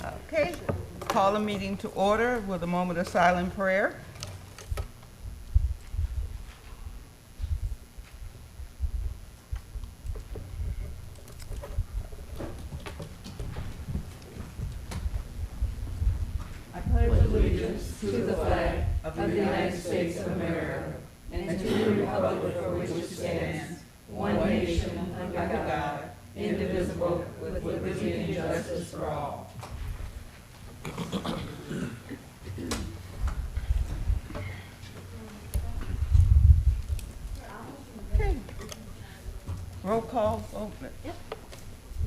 Okay, call a meeting to order with a moment of silent prayer. Okay. Roll call, vote,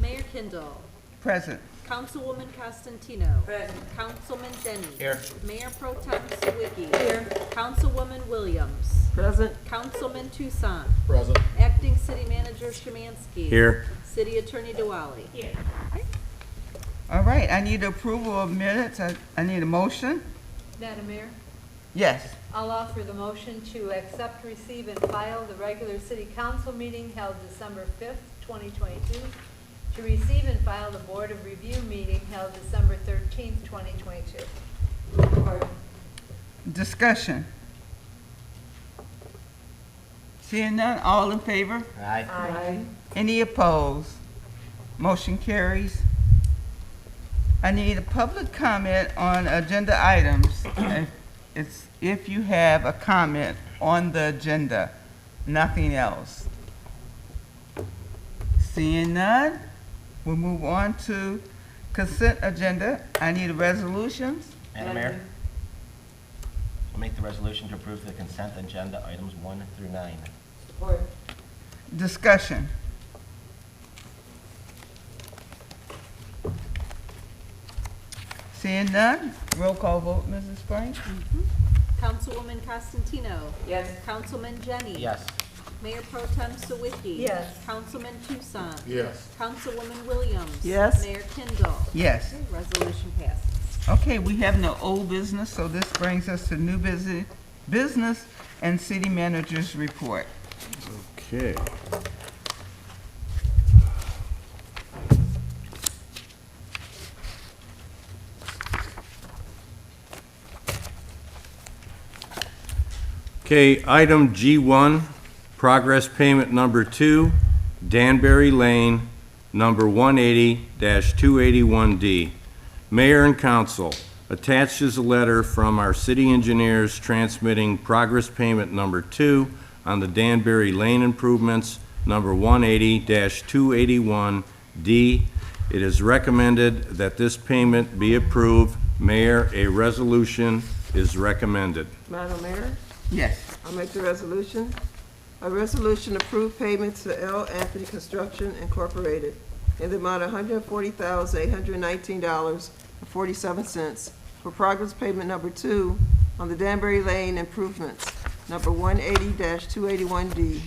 Mayor Kindle. present. Councilwoman Costantino. Present. Councilman Denny. Here. Mayor Pro Tem Sawicki. Here. Councilwoman Williams. Present. Councilman Tucson. Present. Acting City Manager Szymanski. Here. City Attorney Diwali. Here. All right, I need approval of minutes. I need a motion. Madam Mayor, Yes. I'll offer the motion to accept, receive, and file the regular city council meeting held December 5th, 2022, to receive and file the Board of Review meeting held December 13th, 2022. Discussion. Seeing none, all in favor? Aye. Aye. Any opposed? Motion carries. I need a public comment on agenda items. If you have a comment on the agenda, nothing else. Seeing none, we'll move on to consent agenda. I need resolutions. Madam Mayor, I'll make the resolution to approve the consent agenda items 1 through 9. Support. Discussion. Seeing none, roll call vote, Mrs. Frank? Councilwoman Costantino. Yes. Councilman Jenny. Yes. Mayor Pro Tem Sawicki. Yes. Councilman Tucson. Yes. Councilwoman Williams. Yes. Mayor Kindle. Yes. Resolution passes. Okay, we have no old business, so this brings us to new business and city manager's report. Okay. Okay, item G1, progress payment number 2, Danbury Lane, number 180-281D. Mayor and council, attached is a letter from our city engineers transmitting progress payment number 2 on the Danbury Lane improvements, number 180-281D. It is recommended that this payment be approved. Mayor, a resolution is recommended. Madam Mayor, Yes. I'll make the resolution. A resolution approve payments to L. Anthony Construction Incorporated in the amount of $140,819.47 for progress payment number 2 on the Danbury Lane improvements, number 180-281D.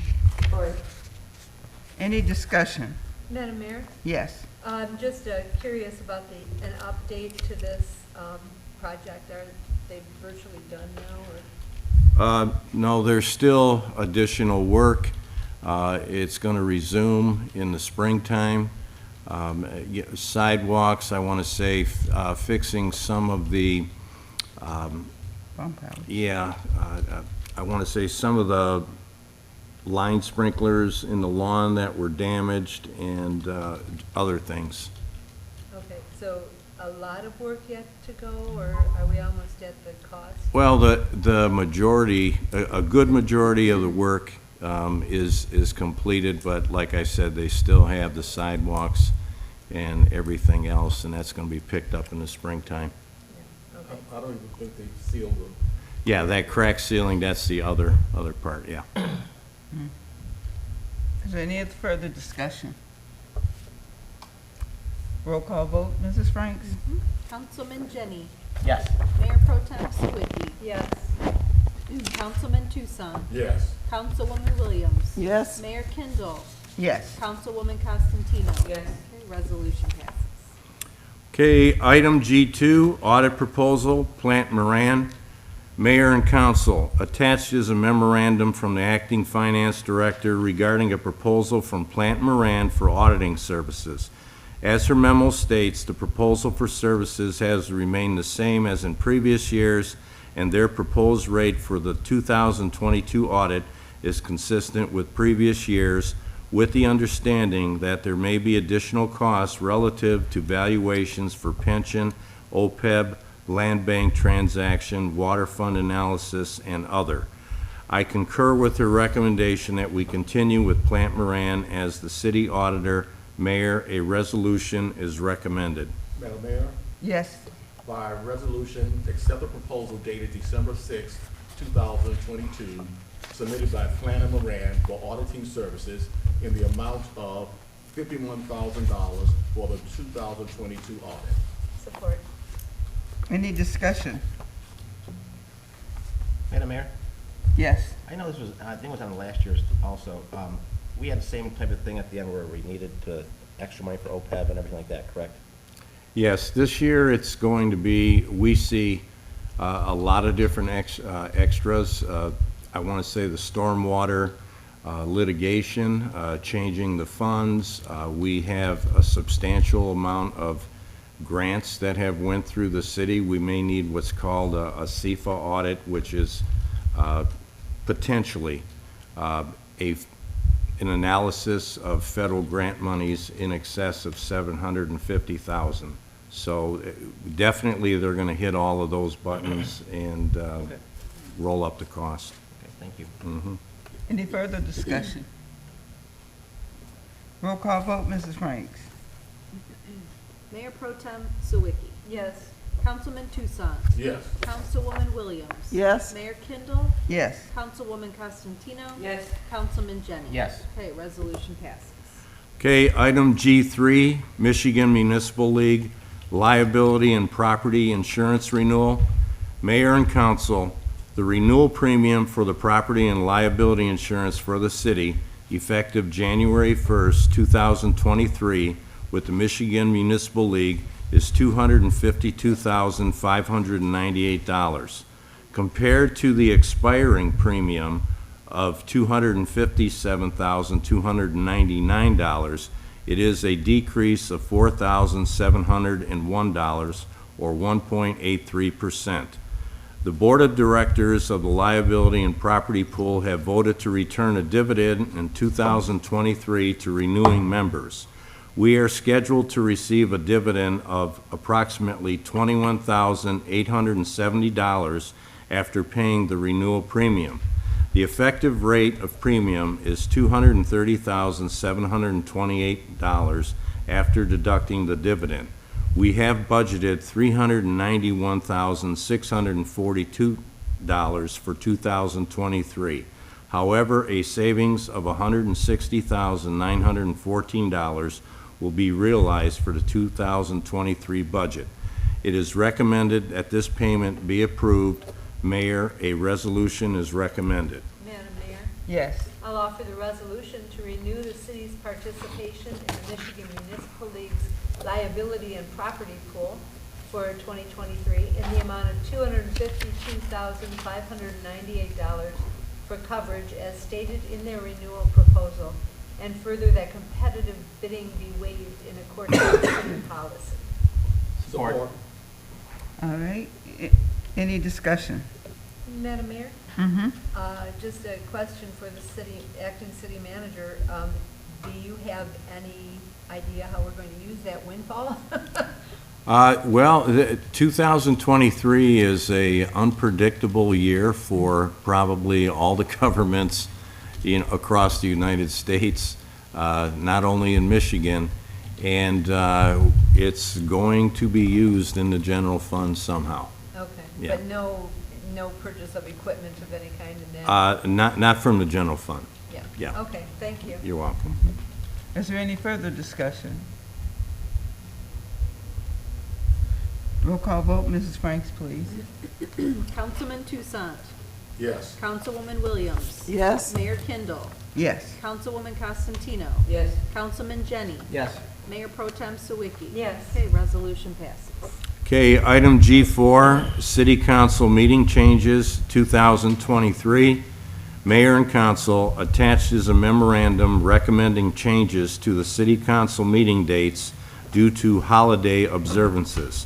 Any discussion? Madam Mayor, Yes. I'm just curious about an update to this project. Are they virtually done now, or? No, there's still additional work. It's going to resume in the springtime. Sidewalks, I want to say, fixing some of the, Bump out. I want to say some of the line sprinklers in the lawn that were damaged and other things. Okay, so a lot of work yet to go, or are we almost at the cost? Well, the majority, a good majority of the work is completed, but like I said, they still have the sidewalks and everything else, and that's going to be picked up in the springtime. Okay. I don't even think they sealed them. Yeah, that crack ceiling, that's the other part, yeah. Is there any further discussion? Roll call vote, Mrs. Franks? Councilman Jenny. Yes. Mayor Pro Tem Sawicki. Yes. Councilman Tucson. Yes. Councilwoman Williams. Yes. Mayor Kindle. Yes. Councilwoman Costantino. Yes. Okay, resolution passes. Okay, item G2, audit proposal, Plant Moran. Mayor and council, attached is a memorandum from the acting finance director regarding a proposal from Plant Moran for auditing services. As her memo states, the proposal for services has remained the same as in previous years, and their proposed rate for the 2022 audit is consistent with previous years, with the understanding that there may be additional costs relative to valuations for pension, OPEB, land bank transaction, water fund analysis, and other. I concur with her recommendation that we continue with Plant Moran as the city auditor. Mayor, a resolution is recommended. Madam Mayor, Yes. by resolution, accept the proposal dated December 6, 2022, submitted by Planner Moran for auditing services in the amount of $51,000 for the 2022 audit. Support. Any discussion? Madam Mayor, Yes. I know this was, I think it was on last year's also. We had the same type of thing at the end where we needed extra money for OPEB and everything like that, correct? Yes, this year it's going to be, we see a lot of different extras. I want to say the stormwater litigation, changing the funds. We have a substantial amount of grants that have went through the city. We may need what's called a CFA audit, which is potentially an analysis of federal grant monies in excess of $750,000. So definitely they're going to hit all of those buttons and Okay. roll up the cost. Okay, thank you. Any further discussion? Roll call vote, Mrs. Franks. Mayor Pro Tem Sawicki. Yes. Councilman Tucson. Yes. Councilwoman Williams. Yes. Mayor Kindle. Yes. Councilwoman Costantino. Yes. Councilman Jennings. Yes. Okay, resolution passes. Okay, item G3, Michigan Municipal League Liability and Property Insurance Renewal. Mayor and council, the renewal premium for the property and liability insurance for the city, effective January 1st, 2023, with the Michigan Municipal League is $252,598. Compared to the expiring premium of $257,299, it is a decrease of $4,701, or 1.83%. The Board of Directors of the Liability and Property Pool have voted to return a dividend in 2023 to renewing members. We are scheduled to receive a dividend of approximately $21,870 after paying the renewal premium. The effective rate of premium is $230,728 after deducting the dividend. We have budgeted $391,642 for 2023. However, a savings of $160,914 will be realized for the 2023 budget. It is recommended that this payment be approved. Mayor, a resolution is recommended. Madam Mayor, Yes. I'll offer the resolution to renew the city's participation in the Michigan Municipal League's liability and property pool for 2023 in the amount of $252,598 for coverage as stated in their renewal proposal, and further that competitive bidding be waived in accordance with city policy. Support. All right. Any discussion? Madam Mayor? Mm-hmm. Just a question for the city, acting city manager. Do you have any idea how we're going to use that windfall? Well, 2023 is a unpredictable year for probably all the governments across the United States, not only in Michigan, and it's going to be used in the general fund somehow. Okay, Yeah. but no purchase of equipment of any kind in that? Not from the general fund. yeah. Okay, thank you. You're welcome. Is there any further discussion? Roll call vote, Mrs. Franks, please. Councilman Toussaint. Yes. Councilwoman Williams. Yes. Mayor Kindle. Yes. Councilwoman Costantino. Yes. Councilman Jennings. Yes. Mayor Pro Tem Sawicki. Yes. Okay, resolution passes. Okay, item G4, City Council meeting changes 2023. Mayor and Council, attached is a memorandum recommending changes to the City Council meeting dates due to holiday observances.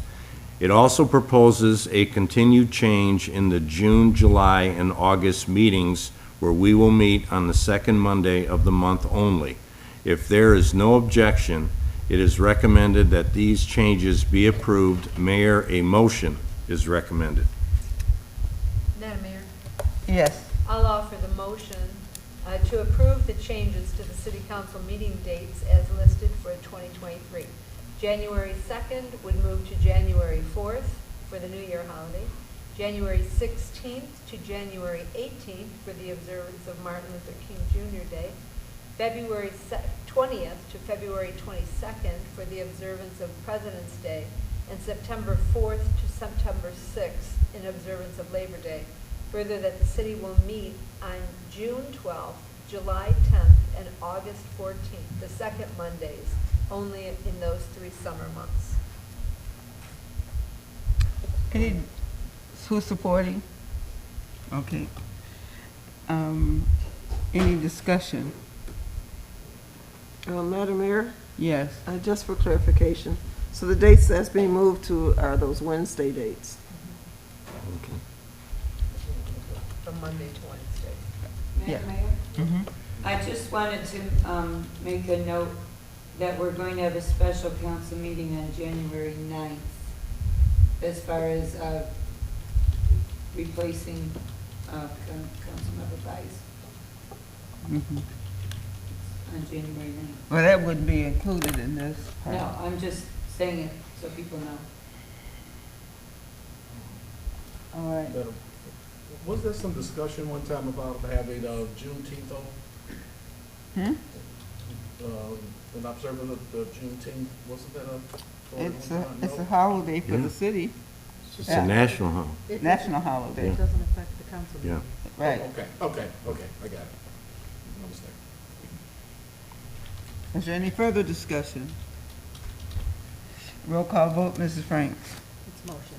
It also proposes a continued change in the June, July, and August meetings where we will meet on the second Monday of the month only. If there is no objection, it is recommended that these changes be approved. Mayor, a motion is recommended. Madam Mayor, Yes. I'll offer the motion to approve the changes to the city council meeting dates as listed for 2023. January 2nd would move to January 4th for the New Year holiday, January 16th to January 18th for the observance of Martin Luther King Jr. Day, February 20th to February 22nd for the observance of President's Day, and September 4th to September 6th in observance of Labor Day. Further, that the city will meet on June 12th, July 10th, and August 14th, the second Mondays, only in those 3 summer months. Who's supporting? Okay. Any discussion? Madam Mayor, Yes. just for clarification, so the dates that's being moved to are those Wednesday dates? From Monday to Wednesday. Yeah. Madam Mayor? Mhm. I just wanted to make a note that we're going to have a special council meeting on January 9th as far as replacing Councilmember Bice Mhm. on January 9th. Well, that wouldn't be included in this part. No, I'm just saying it so people know. All right. Was there some discussion one time about having Juneteenth on? Hmm? An observance of the Juneteenth, wasn't that a? It's a holiday for Yeah. the city, It's Yeah. a national holiday. national holiday, Yeah. Doesn't affect the council Yeah. right. Okay, I got it. No mistake. Is there any further discussion? Roll call vote, Mrs. Franks. It's motion.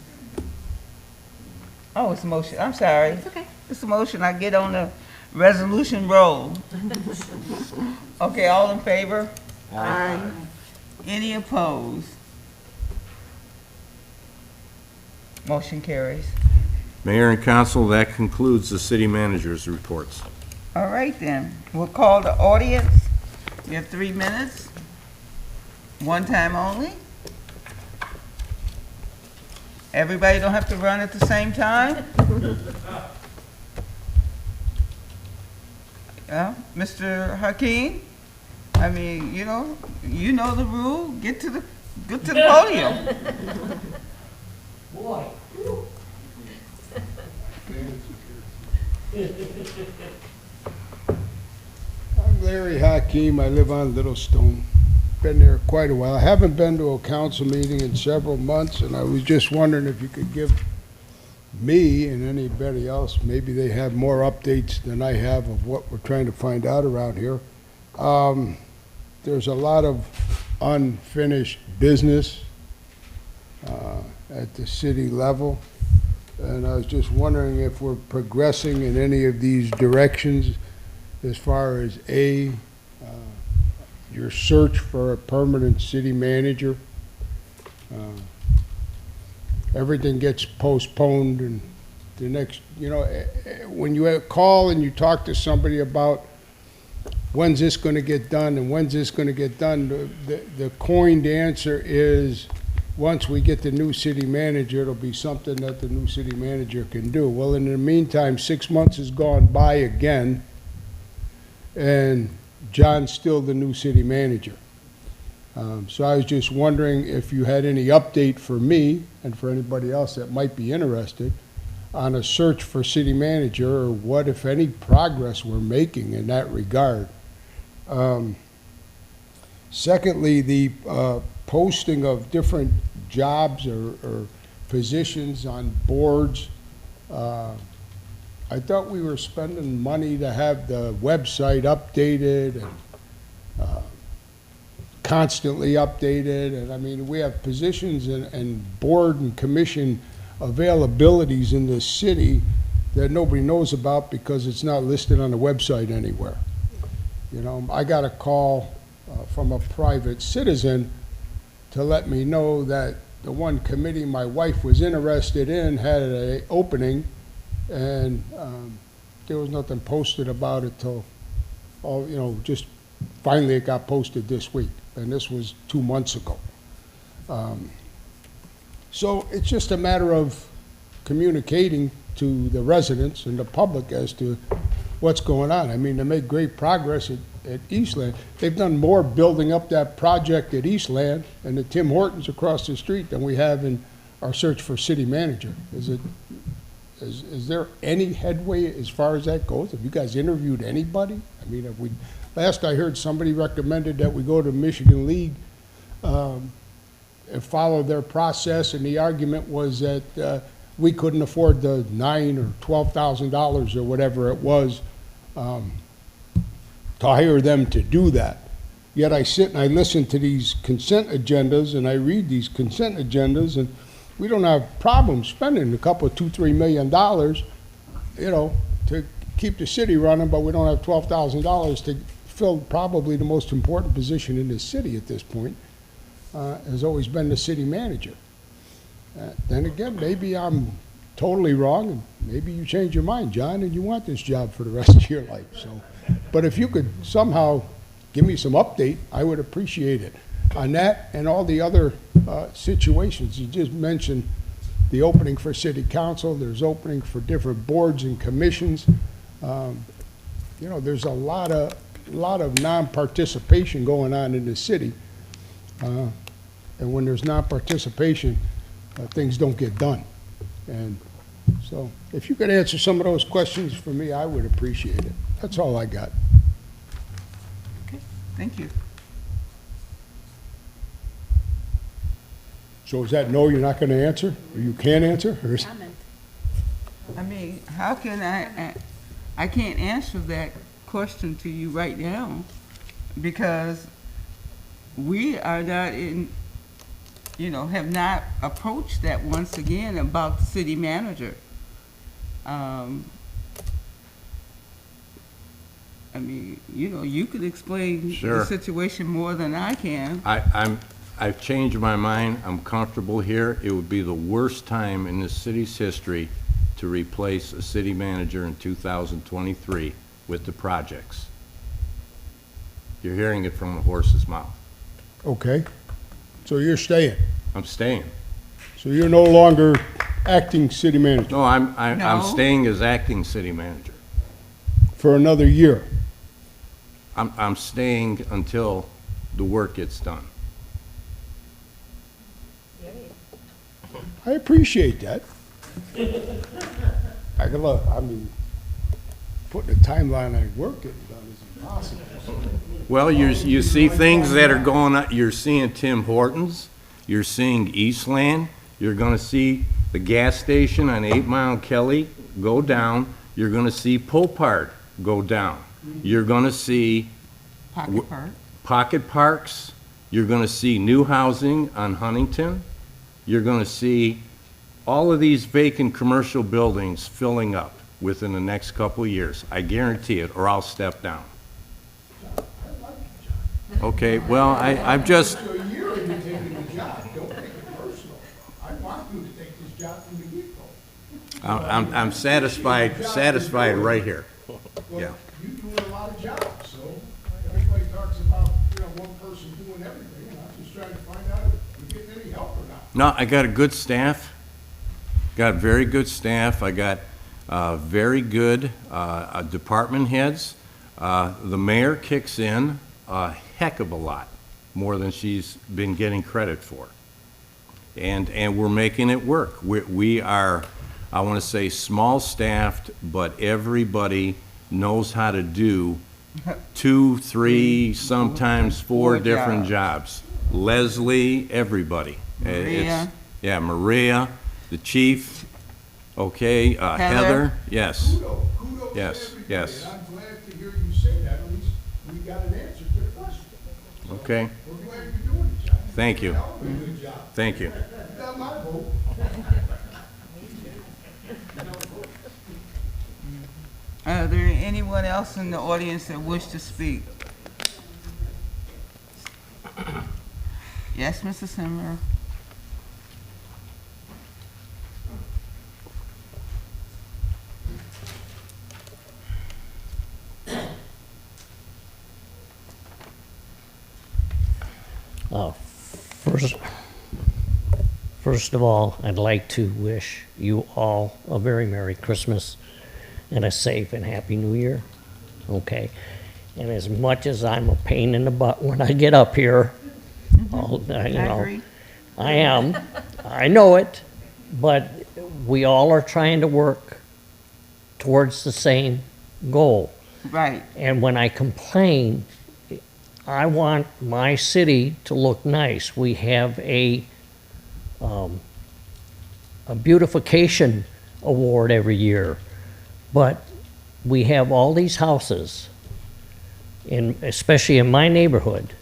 Oh, it's a motion, I'm sorry. It's okay. It's a motion, I get on the resolution roll. Okay, all in favor? Aye. Any opposed? Motion carries. Mayor and council, that concludes the city manager's reports. All right then, we'll call the audience. You have 3 minutes. One time only. Everybody don't have to run at the same time. Yeah, Mr. Hakeem, I mean, you know the rule, get to the podium. I'm Larry Hakeem. I live on Little Stone. Been there quite a while. I haven't been to a council meeting in several months, and I was just wondering if you could give me and anybody else, maybe they have more updates than I have of what we're trying to find out around here. There's a lot of unfinished business at the city level, and I was just wondering if we're progressing in any of these directions as far as your search for a permanent city manager. Everything gets postponed, and the next, when you call and you talk to somebody about when's this going to get done and when's this going to get done, the coined answer is once we get the new city manager, it'll be something that the new city manager can do. Well, in the meantime, 6 months has gone by again, and John's still the new city manager. So I was just wondering if you had any update for me and for anybody else that might be interested on a search for city manager, or what, if any, progress we're making in that regard. Secondly, the posting of different jobs or positions on boards. I thought we were spending money to have the website updated and constantly updated, and I mean, we have positions and board and commission availabilities in the city that nobody knows about because it's not listed on the website anywhere. I got a call from a private citizen to let me know that the one committee my wife was interested in had a opening, and there was nothing posted about it till, just finally it got posted this week, and this was 2 months ago. So it's just a matter of communicating to the residents and the public as to what's going on. I mean, they made great progress at Eastland. They've done more building up that project at Eastland and the Tim Hortons across the street than we have in our search for city manager. Is there any headway as far as that goes? Have you guys interviewed anybody? I mean, last I heard, somebody recommended that we go to Michigan League and follow their process, and the argument was that we couldn't afford the $9,000 or $12,000 or whatever it was to hire them to do that. Yet I sit and I listen to these consent agendas, and I read these consent agendas, and we don't have problems spending a couple of $2-3 million, to keep the city running, but we don't have $12,000 to fill probably the most important position in this city at this point. Has always been the city manager. Then again, maybe I'm totally wrong, and maybe you change your mind, John, and you want this job for the rest of your life. So, but if you could somehow give me some update, I would appreciate it on that and all the other situations. You just mentioned the opening for city council. There's opening for different boards and commissions. There's a lot of non-participation going on in the city. And when there's non-participation, things don't get done. And so if you could answer some of those questions for me, I would appreciate it. That's all I got. Okay, thank you. So is that no, you're not going to answer? Or you can't answer? Or is, Comment. I mean, how can I can't answer that question to you right now because we are not have not approached that once again about the city manager. I mean, you could explain Sure. the situation more than I can. I've changed my mind. I'm comfortable here. It would be the worst time in this city's history to replace a city manager in 2023 with the projects. You're hearing it from the horse's mouth. okay. So you're staying. I'm staying. So you're no longer acting city manager No, I'm No. staying as acting city manager. for another year. I'm staying until the work gets done. I appreciate that. Putting a timeline on work getting done is impossible. Well, you see things that are going on. You're seeing Tim Hortons. You're seeing Eastland. You're going to see the gas station on 8 Mile Kelly go down. You're going to see Popard go down. You're going to see Pocket Park. pocket parks. You're going to see new housing on Huntington. You're going to see all of these vacant commercial buildings filling up within the next couple of years. I guarantee it, or I'll step down. Okay, well, I'm just, A year and you're taking the job. Don't take it personal. I want you to take this job from the get-go. I'm satisfied right here. Yeah. You doing a lot of jobs, so everybody talks about, one person doing everything, and I'm just trying to find out if you're getting any help or not. No, I got a good staff. Got very good staff. I got very good department heads. The mayor kicks in a heck of a lot, more than she's been getting credit for. And we're making it work. We are, I want to say, small-staffed, but everybody knows how to do 2, 3, sometimes 4 different jobs. Leslie, everybody. Maria. Yeah, Maria, the chief, okay, Heather, yes. Kudos Yes, to everybody, yes. and I'm glad to hear you say that. At least we got an answer to the question. So Okay, we're glad you're doing the job. thank you, Hell of a good job. thank you. You got my vote. Are there anyone else in the audience that wish to speak? Yes, Mr. Simmer. First, first of all, I'd like to wish you all a very Merry Christmas and a safe and Happy New Year, okay? And as much as I'm a pain in the butt when I get up here, I agree. I am, I know it, but we all are trying to work towards the same goal. Right. And when I complain, I want my city to look nice. We have a beautification award every year, but we have all these houses, especially in my neighborhood,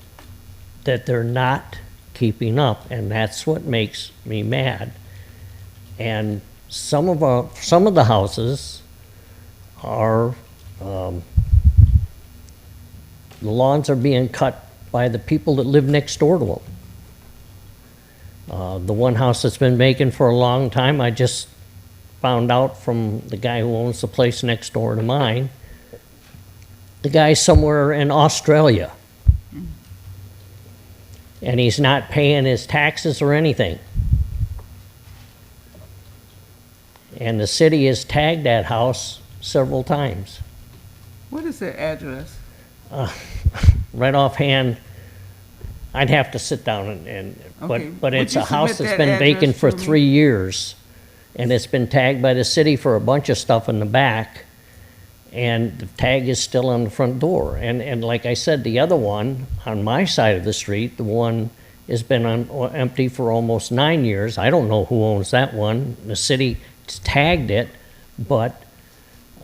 that they're not keeping up, and that's what makes me mad. And some of the houses are, the lawns are being cut by the people that live next door to them. The one house that's been vacant for a long time, I just found out from the guy who owns the place next door to mine, the guy's somewhere in Australia. And he's not paying his taxes or anything. And the city has tagged that house several times. What is their address? Right offhand, I'd have to sit down Okay. but Would it's you a house submit that's that been vacant address for to me? 3 years, and it's been tagged by the city for a bunch of stuff in the back, and the tag is still on the front door. And like I said, the other one, on my side of the street, the one has been empty for almost 9 years. I don't know who owns that one. The city tagged it, but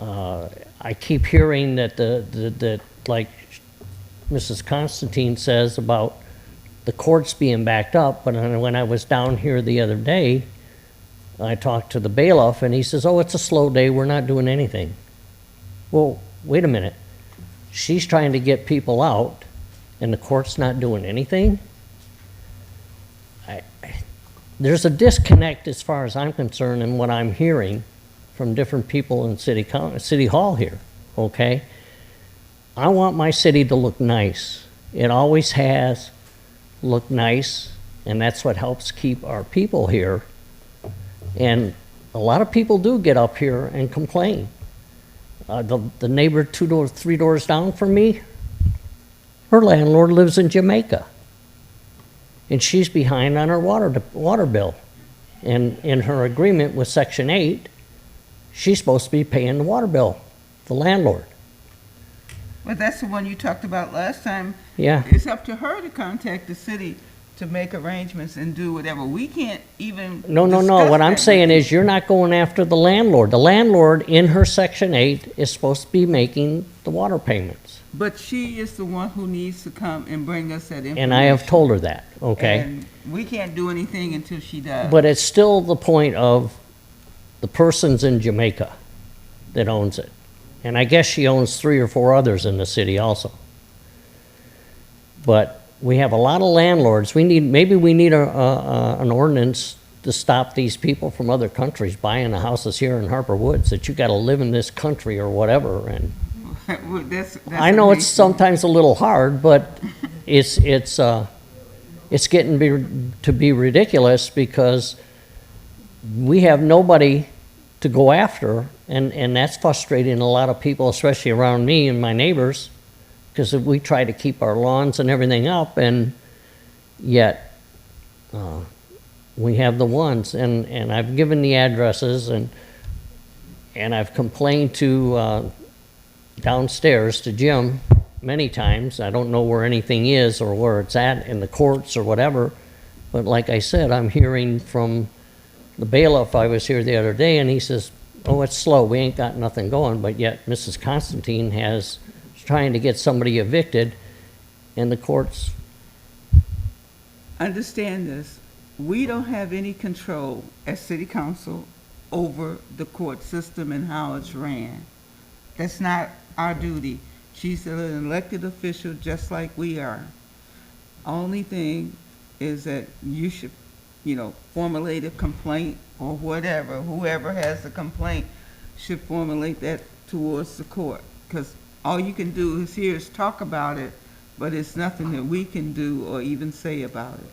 I keep hearing that that like Mrs. Constantine says about the courts being backed up, but when I was down here the other day, I talked to the bailiff, and he says, oh, it's a slow day, we're not doing anything. Well, wait a minute. She's trying to get people out, and the court's not doing anything? There's a disconnect as far as I'm concerned in what I'm hearing from different people in City Hall here, okay? I want my city to look nice. It always has looked nice, and that's what helps keep our people here. And a lot of people do get up here and complain. The neighbor 3 doors down from me, her landlord lives in Jamaica. And she's behind on her water bill. And in her agreement with Section 8, she's supposed to be paying the water bill, the landlord. Well, that's the one you talked about last time. Yeah. It's up to her to contact the city to make arrangements and do whatever. We can't even No. discuss What I'm that saying with is you're not going after the landlord. The landlord in her Section 8 is supposed to be making the water payments. you. But she is the one who needs to come and bring us that information. And I have told her that, okay? And we can't do anything until she does. But it's still the point of the person's in Jamaica that owns it. And I guess she owns 3 or 4 others in the city also. But we have a lot of landlords. Maybe we need an ordinance to stop these people from other countries buying the houses here in Harper Woods, that you gotta live in this country or whatever. And That's I know it's amazing. sometimes a little hard, but it's getting to be ridiculous because we have nobody to go after, and that's frustrating a lot of people, especially around me and my neighbors, because we try to keep our lawns and everything up, and yet we have the ones, and I've given the addresses, and I've complained to downstairs to Jim many times. I don't know where anything is or where it's at in the courts or whatever, but like I said, I'm hearing from the bailiff. I was here the other day, and he says, oh, it's slow, we ain't got nothing going, but yet Mrs. Constantine is trying to get somebody evicted, and the courts. Understand this, we don't have any control as city council over the court system and how it's ran. That's not our duty. She's an elected official just like we are. Only thing is that you should, formulate a complaint or whatever. Whoever has the complaint should formulate that towards the court. Because all you can do is talk about it, but it's nothing that we can do or even say about it.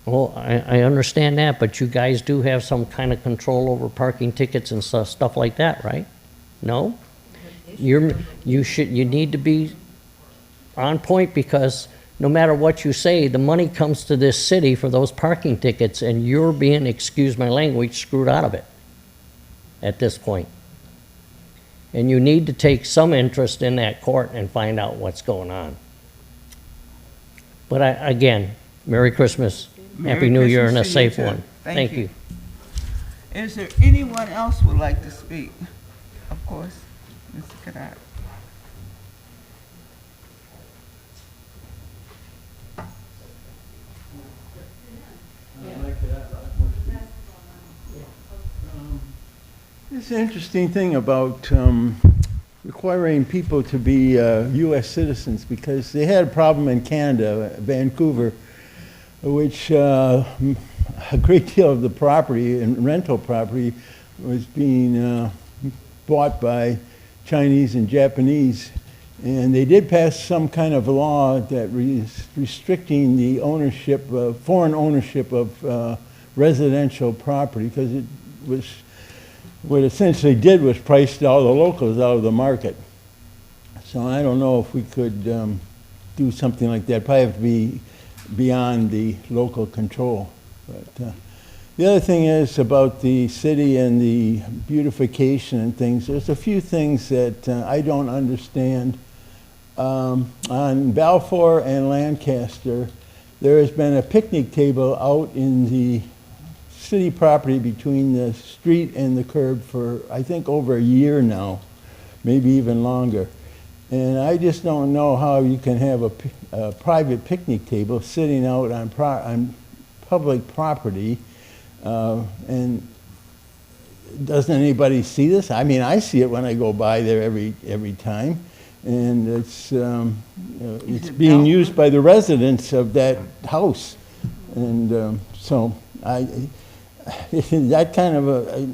Well, I understand that, but you guys do have some kind of control over parking tickets and stuff like that, right? No? You need to be on point, because no matter what you say, the money comes to this city for those parking tickets, and you're being, excuse my language, screwed out of it at this point. And you need to take some interest in that court and find out what's going on. But again, Merry Christmas, Happy Merry New Year, and a Christmas to you, safe too. one. Thank Thank you. Is there anyone else would like to speak? Of course, Mr. Kadat. It's an interesting thing about requiring people to be U.S. citizens, because they had a problem in Canada, Vancouver, which a great deal of the property and rental property was being bought by Chinese and Japanese. And they did pass some kind of law that restricting the ownership, foreign ownership of residential property, because it was, what it essentially did was priced all the locals out of the market. So I don't know if we could do something like that. Probably have to be beyond the local control. But the other thing is about the city and the beautification and things. There's a few things that I don't understand. On Balfour and Lancaster, there has been a picnic table out in the city property between the street and the curb for, I think, over a year now, maybe even longer. And I just don't know how you can have a private picnic table sitting out on public property, and doesn't anybody see this? I mean, I see it when I go by there every time, and it's being used by the residents of that house, and so that kind of I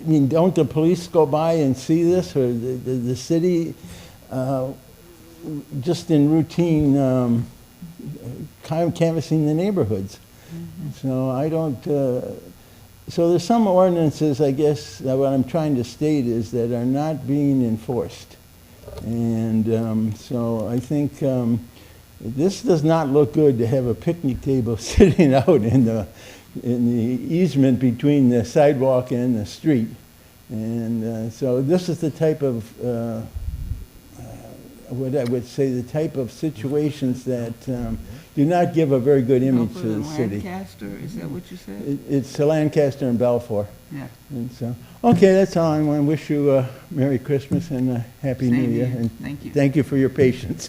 mean, don't the police go by and see this, or the city, just in routine canvassing the neighborhoods? So I don't, so there's some ordinances, I guess, that what I'm trying to state is that are not being enforced. And so I think this does not look good to have a picnic table sitting out in the easement between the sidewalk and the street. And so this is the type of, what I would say, the type of situations that do not give a very good image to the city. Lancaster, is that what you said? It's Lancaster and Balfour. Yeah. And so, okay, that's all. I want to wish you a Merry Christmas and a Happy New Same Year. here. And Thank you. Thank you for your patience.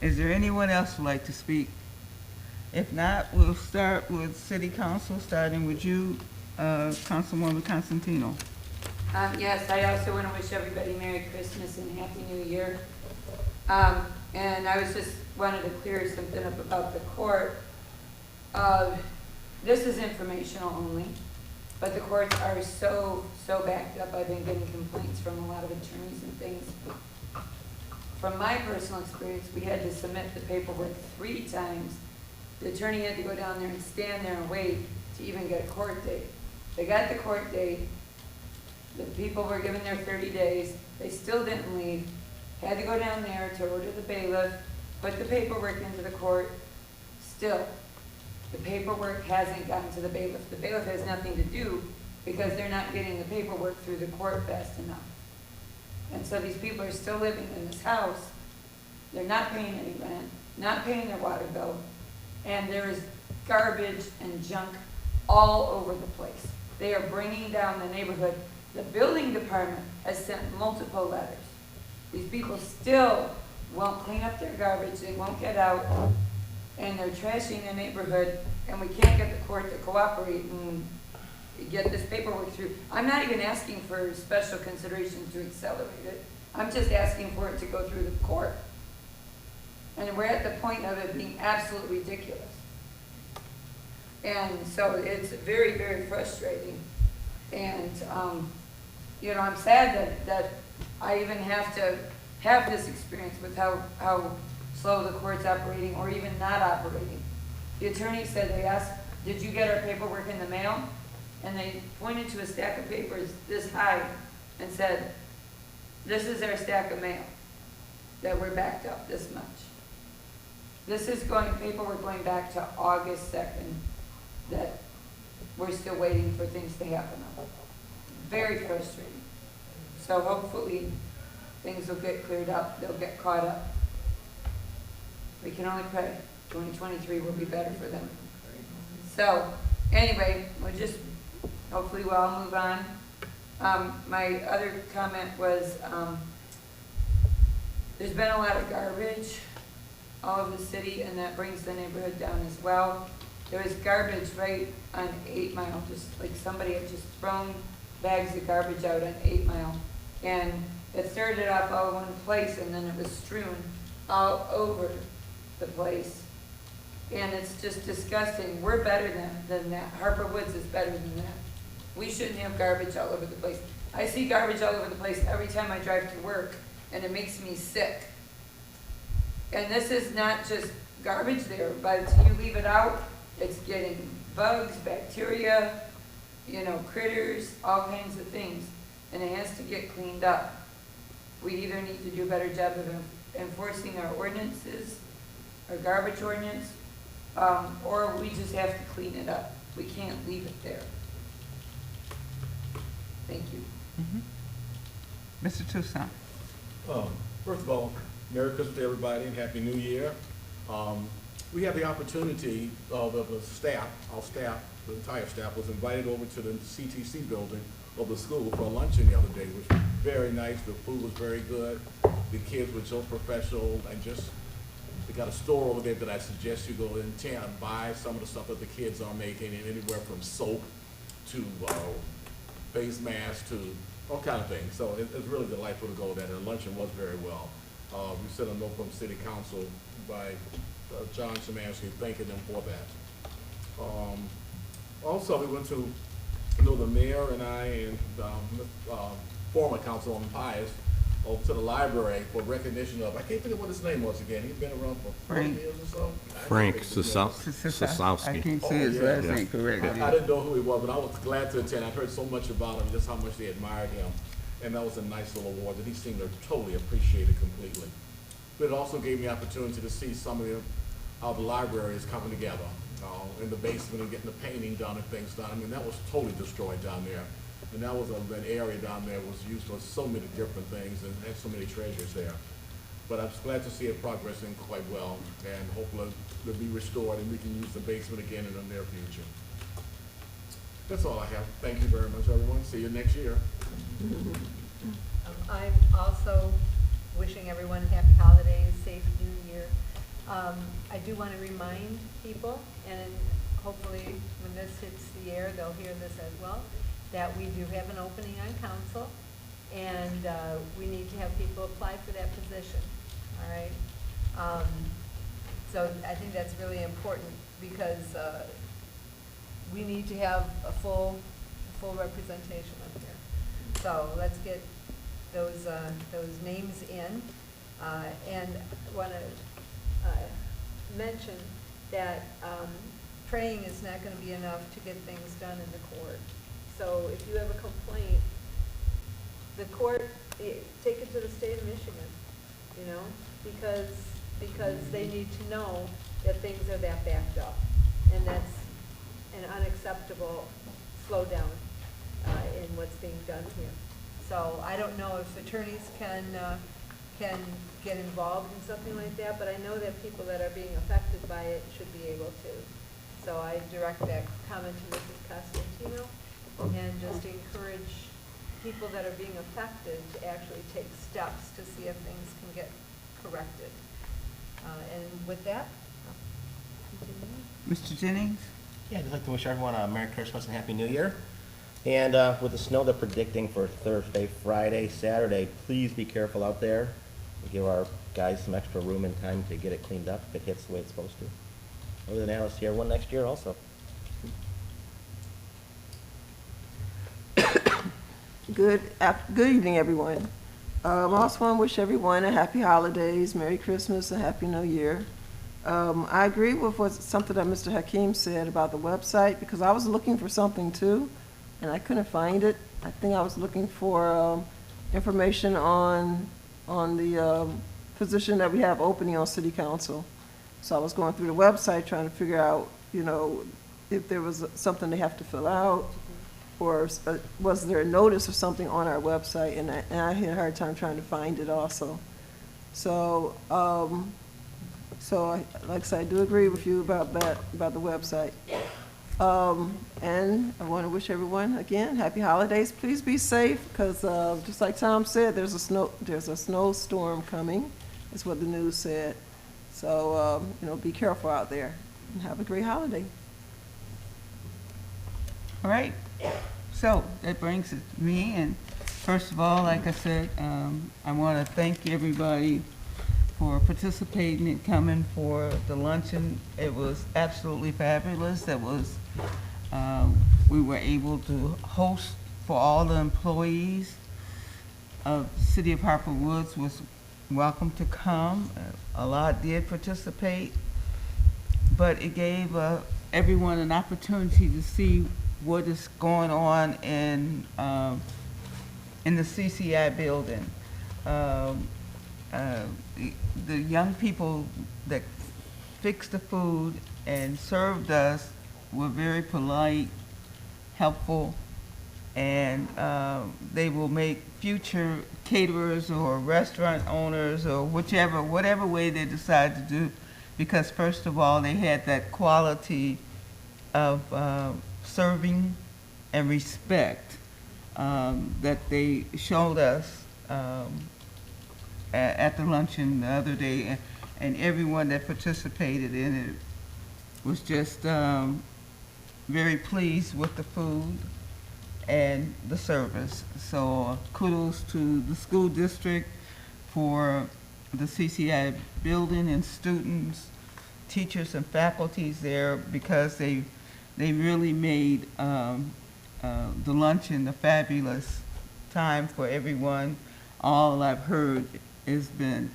Is there anyone else who'd like to speak? If not, we'll start with City Council, starting with you, Councilwoman Constantino. Yes, I also want to wish everybody Merry Christmas and Happy New Year. And I was just wanted to clear something up about the court. This is informational only, but the courts are so backed up. I've been getting complaints from a lot of attorneys and things. From my personal experience, we had to submit the paperwork 3 times. The attorney had to go down there and stand there and wait to even get a court date. They got the court date. The people were given their 30 days. They still didn't leave. Had to go down there to order the bailiff, put the paperwork into the court. Still, the paperwork hasn't gotten to the bailiff. The bailiff has nothing to do because they're not getting the paperwork through the court fast enough. And so these people are still living in this house. They're not paying any rent, not paying their water bill, and there is garbage and junk all over the place. They are bringing down the neighborhood. The building department has sent multiple letters. These people still won't clean up their garbage, they won't get out, and they're trashing the neighborhood, and we can't get the court to cooperate and get this paperwork through. I'm not even asking for special consideration to accelerate it. I'm just asking for it to go through the court. And we're at the point of it being absolutely ridiculous. And so it's very, very frustrating. And, you know, I'm sad that I even have to have this experience with how slow the court's operating or even not operating. The attorney said, they asked, did you get our paperwork in the mail? And they pointed to a stack of papers this high and said, this is our stack of mail, that we're backed up this much. This is paperwork going back to August 2nd, that we're still waiting for things to happen on. Very frustrating. So hopefully, things will get cleared up, they'll get caught up. We can only pray 2023 will be better for them. So, anyway, hopefully we'll all move on. My other comment was, there's been a lot of garbage all over the city, and that brings the neighborhood down as well. There was garbage right on 8 Mile, just like somebody had just thrown bags of garbage out on 8 Mile. And it started off all in one place, and then it was strewn all over the place. And it's just disgusting. We're better than that. Harper Woods is better than that. We shouldn't have garbage all over the place. I see garbage all over the place every time I drive to work, and it makes me sick. And this is not just garbage there, but you leave it out, it's getting bugs, bacteria, you know, critters, all kinds of things, and it has to get cleaned up. We either need to do a better job of enforcing our ordinances, our garbage ordinance, or we just have to clean it up. We can't leave it there. Thank you. Mr. Toussaint. First of all, Merry Christmas to everybody and Happy New Year. We had the opportunity of the staff, our staff, the entire staff was invited over to the CTC building of the school for a luncheon the other day, which was very nice. The food was very good. The kids were so professional, and they got a store over there that I suggest you go in and buy some of the stuff that the kids are making, and anywhere from soap to face masks to all kind of things. So it's really delightful to go there. The luncheon was very well. We sent a note from City Council by John Szymanski thanking them for that. Also, we went to, the mayor and I and former Councilwoman Pius over to the library for recognition of, I can't think of what his name was again. He's been around for 40 Frank. years or so. Frank I Sosowski. can't say his last yeah. name correctly. I didn't know who he was, but I was glad to attend. I heard so much about him, just how much they admired him. And that was a nice little award that he seemed to totally appreciate it completely. But it also gave me the opportunity to see some of how the library is coming together in the basement and getting the painting done and things done. I mean, that was totally destroyed down there. And that was an area down there was used for so many different things and had so many treasures there. But I'm just glad to see it progressing quite well, and hopefully it'll be restored and we can use the basement again in the near future. That's all I have. Thank you very much, everyone. See you next year. I'm also wishing everyone happy holidays, safe new year. I do want to remind people, and hopefully when this hits the air, they'll hear this as well, that we do have an opening on council, and we need to have people apply for that position, all right? So I think that's really important, because we need to have a full representation up here. So let's get those names in, and want to mention that praying is not going to be enough to get things done in the court. So if you have a complaint, the court, take it to the state of Michigan, you know, because they need to know that things are that backed up, and that's an unacceptable slowdown in what's being done here. So I don't know if attorneys can get involved in something like that, but I know that people that are being affected by it should be able to. So I direct that comment to Mrs. Costantino, and just encourage people that are being affected to actually take steps to see if things can get corrected. And with that, I'll continue. Mr. Jennings? Yeah, I'd like to wish everyone a Merry Christmas and Happy New Year. And with the snow they're predicting for Thursday, Friday, Saturday, please be careful out there. give our guys some extra room and time to get it cleaned up if it hits the way it's supposed to. Other than that, I'll see everyone next year also. Good evening, everyone. I also want to wish everyone a happy holidays, Merry Christmas, and Happy New Year. I agree with something that Mr. Hakeem said about the website, because I was looking for something too, and I couldn't find it. I think I was looking for information on the position that we have opening on city council. So I was going through the website trying to figure out, you know, if there was something they have to fill out, or was there a notice or something on our website, and I had a hard time trying to find it also. So, like I said, I do agree with you about that, about the website. And I want to wish everyone, again, happy holidays. Please be safe, because just like Tom said, there's a snowstorm coming, is what the news said. So, you know, be careful out there, and have a great holiday. All right, so that brings it to me, and first of all, like I said, I want to thank everybody for participating and coming for the luncheon. It was absolutely fabulous. That was, we were able to host for all the employees of the City of Harper Woods was welcome to come. A lot did participate, but it gave everyone an opportunity to see what is going on in the CCI building. The young people that fixed the food and served us were very polite, helpful, and they will make future caterers or restaurant owners or whatever way they decide to do, because first of all, they had that quality of serving and respect that they showed us at the luncheon the other day, and everyone that participated in it was just very pleased with the food and the service. So kudos to the school district for the CCI building and students, teachers and faculties there, because they really made the luncheon a fabulous time for everyone. All I've heard has been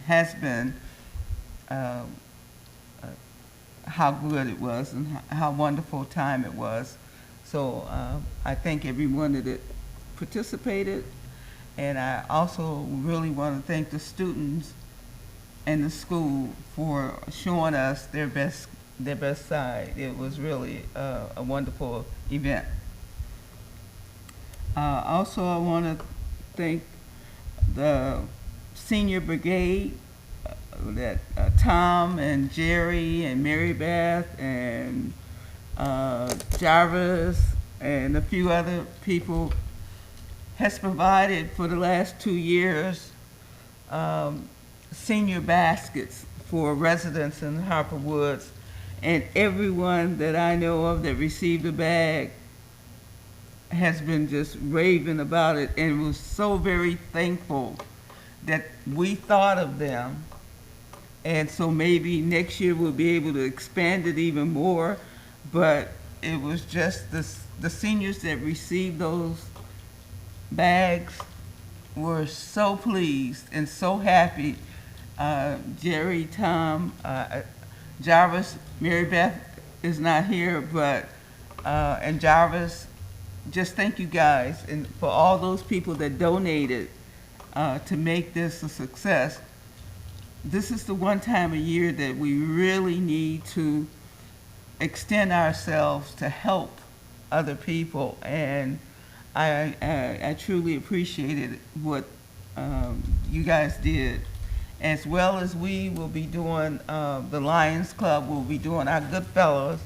how good it was and how wonderful time it was. So I thank everyone that participated, and I also really want to thank the students and the school for showing us their best side. It was really a wonderful event. Also, I want to thank the senior brigade, that Tom and Jerry and Mary Beth and Jarvis and a few other people has provided for the last 2 years senior baskets for residents in Harper Woods, and everyone that I know of that received a bag has been just raving about it and was so very thankful that we thought of them. And so maybe next year we'll be able to expand it even more, but it was just the seniors that received those bags were so pleased and so happy. Jerry, Tom, Jarvis, Mary Beth is not here, but, and Jarvis, just thank you guys, and for all those people that donated to make this a success. This is the one time a year that we really need to extend ourselves to help other people, and I truly appreciated what you guys did. As well as we will be doing, the Lions Club will be doing our Goodfellas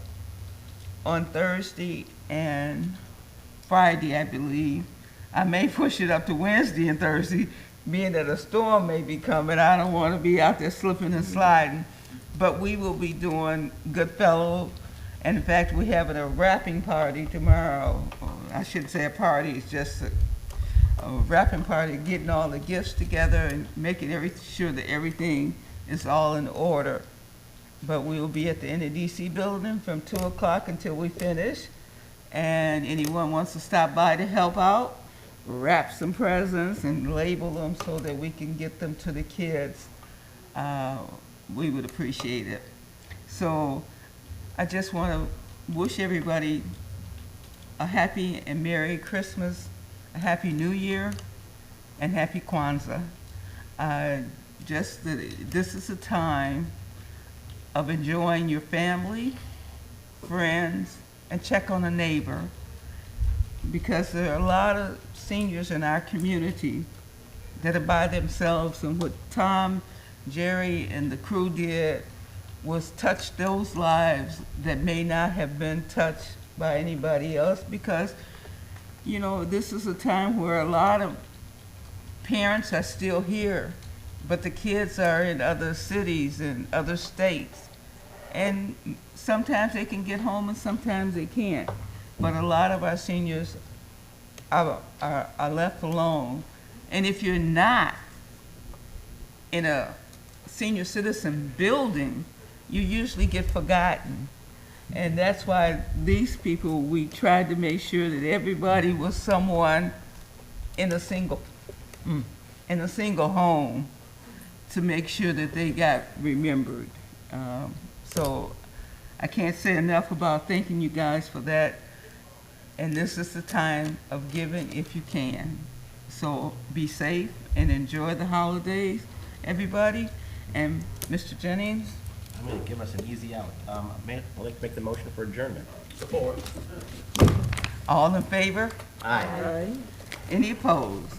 on Thursday and Friday, I believe. I may push it up to Wednesday and Thursday, being that a storm may be coming. I don't want to be out there slipping and sliding. But we will be doing Goodfellow, and in fact, we're having a wrapping party tomorrow. I shouldn't say a party, it's just wrapping party, getting all the gifts together and making sure that everything is all in order. But we will be at the NEDC building from 2 o'clock until we finish. And anyone wants to stop by to help out, wrap some presents and label them so that we can get them to the kids, we would appreciate it. So I just want to wish everybody a happy and Merry Christmas, a Happy New Year, and Happy Kwanzaa. This is a time of enjoying your family, friends, and check on a neighbor, because there are a lot of seniors in our community that are by themselves, and what Tom, Jerry, and the crew did was touch those lives that may not have been touched by anybody else, because, you know, this is a time where a lot of parents are still here, but the kids are in other cities and other states. And sometimes they can get home and sometimes they can't. But a lot of our seniors are left alone. And if you're not in a senior citizen building, you usually get forgotten. And that's why these people, we tried to make sure that everybody was someone in a single home to make sure that they got remembered. So I can't say enough about thanking you guys for that. And this is the time of giving if you can. So be safe and enjoy the holidays, everybody. And Mr. Jennings? I'm gonna give us an easy out. I'd like to make the motion for adjournment. Support. All in favor? Aye. Any opposed?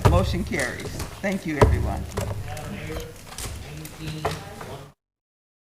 Motion carries. Thank you, everyone. Madam Mayor, 18